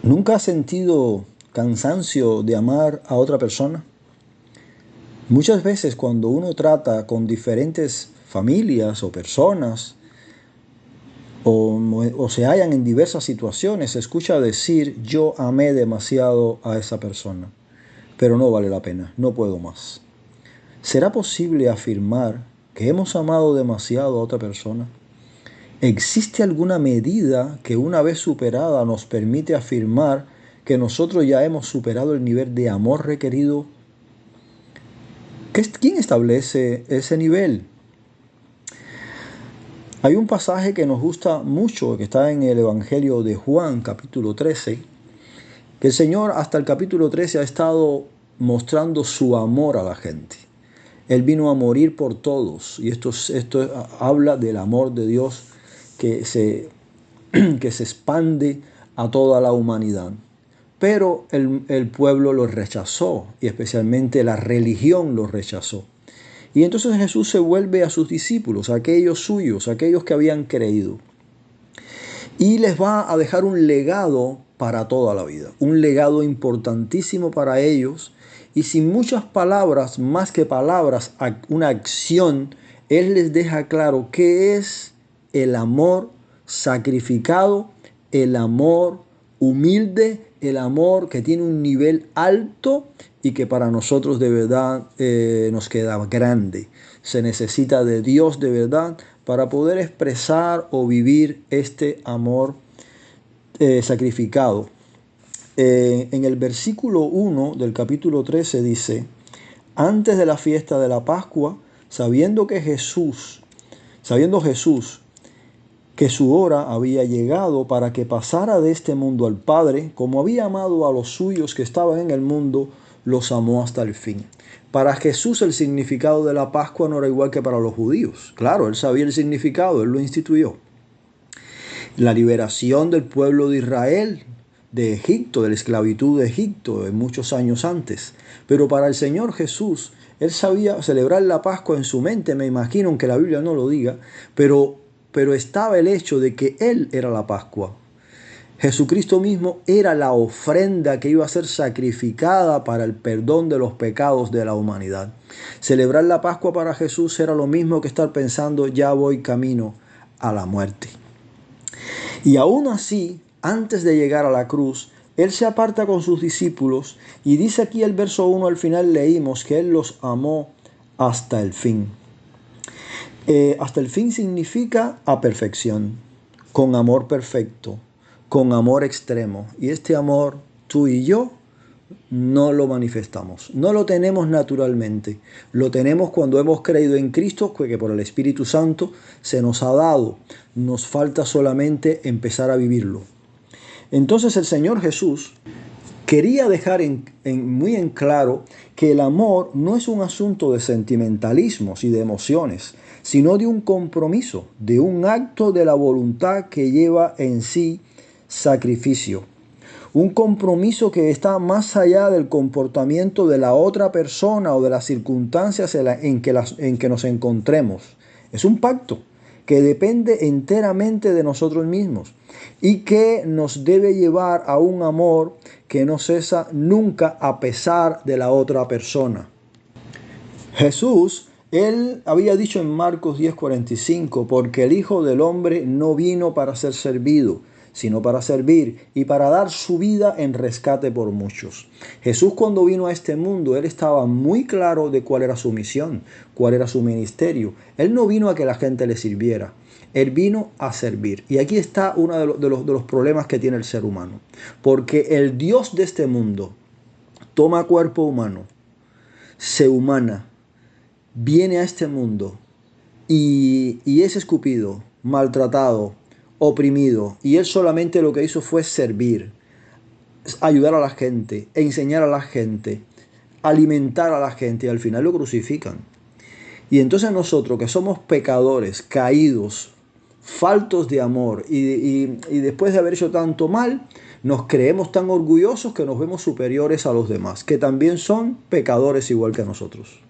¿Nunca has sentido cansancio de amar a otra persona? Muchas veces cuando uno trata con diferentes familias o personas o se hallan en diversas situaciones, se escucha decir yo amé demasiado a esa persona, pero no vale la pena, no puedo más. ¿Será posible afirmar que hemos amado demasiado a otra persona? ¿Existe alguna medida que una vez superada nos permite afirmar que nosotros ya hemos superado el nivel de amor requerido? ¿Quién establece ese nivel? Hay un pasaje que nos gusta mucho, que está en el Evangelio de Juan, capítulo 13, que el Señor hasta el capítulo 13 ha estado mostrando su amor a la gente. Él vino a morir por todos, y esto habla del amor de Dios que se expande a toda la humanidad. Pero el pueblo lo rechazó, y especialmente la religión lo rechazó. Y entonces Jesús se vuelve a sus discípulos, a aquellos suyos, a aquellos que habían creído. Y les va a dejar un legado para toda la vida, un legado importantísimo para ellos. Y sin muchas palabras, más que palabras, una acción, Él les deja claro qué es el amor sacrificado, el amor humilde, el amor que tiene un nivel alto y que para nosotros de verdad nos queda grande. Se necesita de Dios de verdad para poder expresar o vivir este amor sacrificado. En el versículo 1 del capítulo 13 dice, antes de la fiesta de la Pascua, sabiendo Jesús que su hora había llegado para que pasara de este mundo al Padre, como había amado a los suyos que estaban en el mundo, los amó hasta el fin. Para Jesús el significado de la Pascua no era igual que para los judíos. Claro, él sabía el significado, él lo instituyó. La liberación del pueblo de Israel de Egipto, de la esclavitud de Egipto, muchos años antes. Pero para el Señor Jesús, él sabía celebrar la Pascua en su mente, me imagino, aunque la Biblia no lo diga, pero estaba el hecho de que Él era la Pascua. Jesucristo mismo era la ofrenda que iba a ser sacrificada para el perdón de los pecados de la humanidad. Celebrar la Pascua para Jesús era lo mismo que estar pensando, ya voy camino a la muerte. Y aún así, antes de llegar a la cruz, Él se aparta con sus discípulos y dice aquí el verso 1, al final leímos que Él los amó hasta el fin. Hasta el fin significa a perfección, con amor perfecto, con amor extremo. Y este amor, tú y yo, no lo manifestamos, no lo tenemos naturalmente. Lo tenemos cuando hemos creído en Cristo, que por el Espíritu Santo se nos ha dado. Nos falta solamente empezar a vivirlo. Entonces el Señor Jesús quería dejar muy en claro que el amor no es un asunto de sentimentalismos y de emociones, sino de un compromiso, de un acto de la voluntad que lleva en sí sacrificio. Un compromiso que está más allá del comportamiento de la otra persona o de las circunstancias en que nos encontremos. Es un pacto que depende enteramente de nosotros mismos y que nos debe llevar a un amor que no cesa nunca a pesar de la otra persona. Jesús, él había dicho en Marcos 10:45, porque el Hijo del Hombre no vino para ser servido, sino para servir y para dar su vida en rescate por muchos. Jesús, cuando vino a este mundo, él estaba muy claro de cuál era su misión, cuál era su ministerio. Él no vino a que la gente le sirviera, él vino a servir. Y aquí está uno de los problemas que tiene el ser humano, porque el Dios de este mundo toma cuerpo humano, se humana, viene a este mundo y es escupido, maltratado, oprimido, y él solamente lo que hizo fue servir, ayudar a la gente, enseñar a la gente, alimentar a la gente, y al final lo crucifican. Y entonces nosotros, que somos pecadores, caídos, faltos de amor, y después de haber hecho tanto mal, nos creemos tan orgullosos que nos vemos superiores a los demás, que también son pecadores igual que nosotros.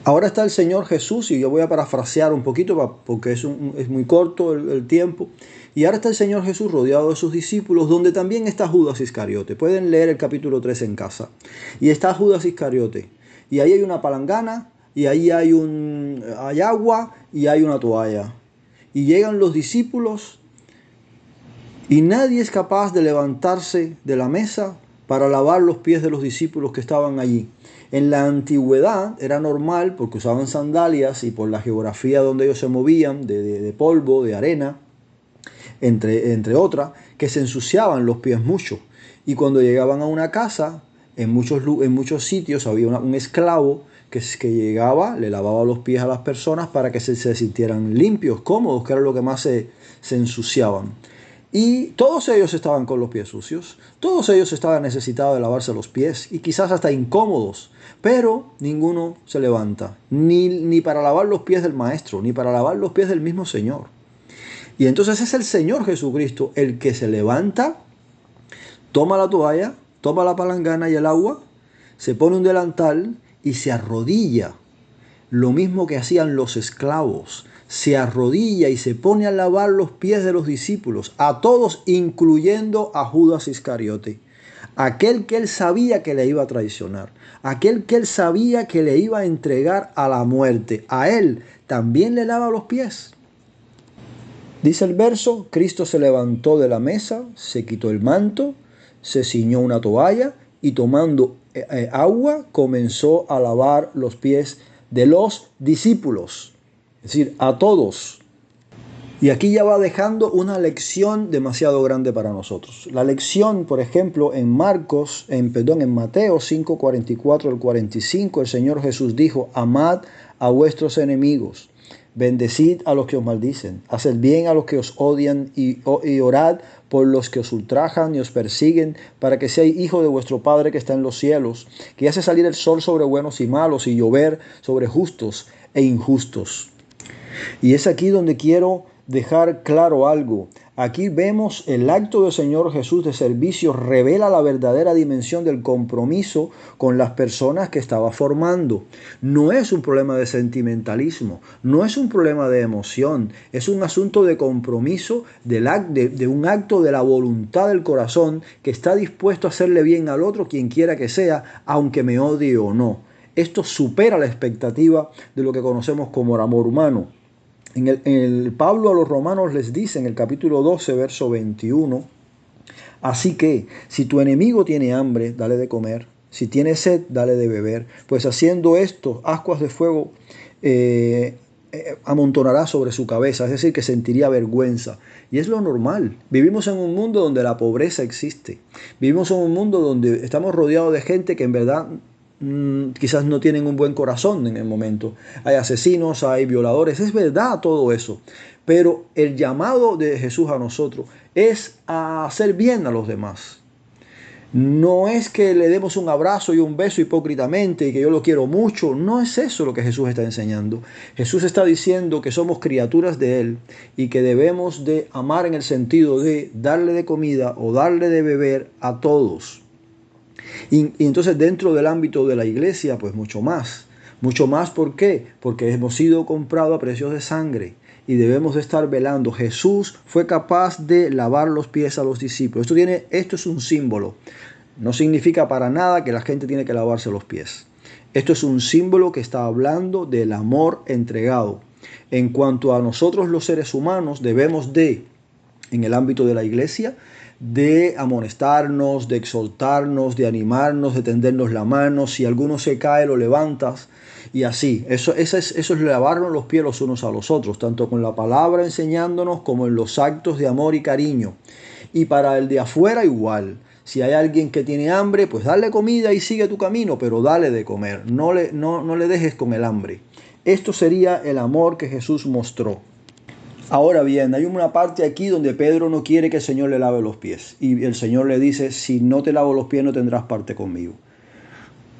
Ahora está el Señor Jesús, y yo voy a parafrasear un poquito porque es muy corto el tiempo. Y ahora está el Señor Jesús rodeado de sus discípulos, donde también está Judas Iscariote. Pueden leer el capítulo 3 en casa. Y está Judas Iscariote. Y ahí hay una palangana, y ahí hay agua, y hay una toalla. Y llegan los discípulos, y nadie es capaz de levantarse de la mesa para lavar los pies de los discípulos que estaban allí. En la antigüedad era normal, porque usaban sandalias y por la geografía donde ellos se movían, de polvo, de arena, entre otras, que se ensuciaban los pies mucho. Y cuando llegaban a una casa, en muchos sitios había un esclavo que llegaba, le lavaba los pies a las personas para que se sintieran limpios, cómodos, que era lo que más se ensuciaban. Y todos ellos estaban con los pies sucios, todos ellos estaban necesitados de lavarse los pies y quizás hasta incómodos, pero ninguno se levanta, ni para lavar los pies del Maestro, ni para lavar los pies del mismo Señor. Y entonces es el Señor Jesucristo el que se levanta, toma la toalla, toma la palangana y el agua, se pone un delantal y se arrodilla. Lo mismo que hacían los esclavos. Se arrodilla y se pone a lavar los pies de los discípulos, a todos, incluyendo a Judas Iscariote, aquel que él sabía que le iba a traicionar, aquel que él sabía que le iba a entregar a la muerte. A él también le lava los pies. Dice el verso: Cristo se levantó de la mesa, se quitó el manto, se ciñó una toalla y tomando agua comenzó a lavar los pies de los discípulos, es decir, a todos. Y aquí ya va dejando una lección demasiado grande para nosotros. La lección, por ejemplo, en Mateo 5, 44 al 45, el Señor Jesús dijo: amad a vuestros enemigos, bendecid a los que os maldicen, haced bien a los que os odian y orad por los que os ultrajan y os persiguen, para que seáis hijos de vuestro Padre que está en los cielos, que hace salir el sol sobre buenos y malos y llover sobre justos e injustos. Y es aquí donde quiero dejar claro algo. Aquí vemos el acto del Señor Jesús de servicio revela la verdadera dimensión del compromiso con las personas que estaba formando. No es un problema de sentimentalismo, no es un problema de emoción, es un asunto de compromiso de un acto de la voluntad del corazón que está dispuesto a hacerle bien al otro, quien quiera que sea, aunque me odie o no. Esto supera la expectativa de lo que conocemos como el amor humano. Pablo a los romanos les dice en el capítulo 12, verso 21, así que si tu enemigo tiene hambre, dale de comer, si tiene sed, dale de beber, pues haciendo esto, ascuas de fuego amontonará sobre su cabeza, es decir, que sentiría vergüenza. Y es lo normal. Vivimos en un mundo donde la pobreza existe. Vivimos en un mundo donde estamos rodeados de gente que en verdad quizás no tienen un buen corazón en el momento. Hay asesinos, hay violadores, es verdad todo eso. Pero el llamado de Jesús a nosotros es a hacer bien a los demás. No es que le demos un abrazo y un beso hipócritamente y que yo lo quiero mucho. No es eso lo que Jesús está enseñando. Jesús está diciendo que somos criaturas de Él y que debemos de amar en el sentido de darle de comida o darle de beber a todos. Y entonces dentro del ámbito de la iglesia, pues mucho más. Mucho más, ¿por qué? Porque hemos sido comprados a precios de sangre y debemos de estar velando. Jesús fue capaz de lavar los pies a los discípulos. Esto es un símbolo. No significa para nada que la gente tiene que lavarse los pies. Esto es un símbolo que está hablando del amor entregado. En cuanto a nosotros los seres humanos, debemos de, en el ámbito de la iglesia, de amonestarnos, de exhortarnos, de animarnos, de tendernos la mano. Si alguno se cae, lo levantas. Y así, eso es lavarnos los pies los unos a los otros, tanto con la palabra enseñándonos como en los actos de amor y cariño. Y para el de afuera igual. Si hay alguien que tiene hambre, pues dale comida y sigue tu camino, pero dale de comer. No le dejes con el hambre. Esto sería el amor que Jesús mostró. Ahora bien, hay una parte aquí donde Pedro no quiere que el Señor le lave los pies. Y el Señor le dice: si no te lavo los pies, no tendrás parte conmigo.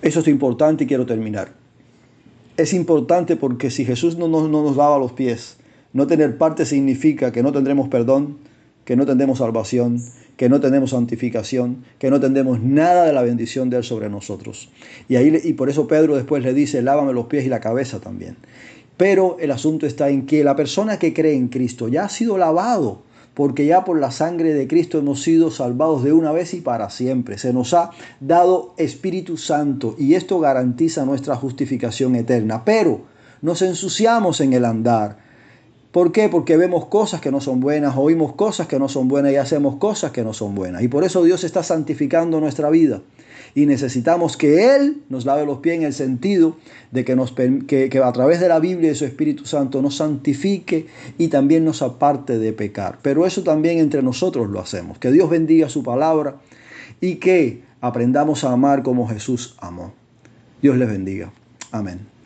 Eso es importante y quiero terminar. Es importante porque si Jesús no nos lava los pies, no tener parte significa que no tendremos perdón, que no tenemos salvación, que no tenemos santificación, que no tenemos nada de la bendición de Él sobre nosotros. Y por eso Pedro después le dice, lávame los pies y la cabeza también. Pero el asunto está en que la persona que cree en Cristo ya ha sido lavado, porque ya por la sangre de Cristo hemos sido salvados de una vez y para siempre. Se nos ha dado Espíritu Santo y esto garantiza nuestra justificación eterna. Pero nos ensuciamos en el andar. ¿Por qué? Porque vemos cosas que no son buenas, oímos cosas que no son buenas y hacemos cosas que no son buenas. Y por eso Dios está santificando nuestra vida. Y necesitamos que Él nos lave los pies en el sentido de que a través de la Biblia y de su Espíritu Santo nos santifique y también nos aparte de pecar. Pero eso también entre nosotros lo hacemos. Que Dios bendiga su palabra y que aprendamos a amar como Jesús amó. Dios les bendiga. Amén.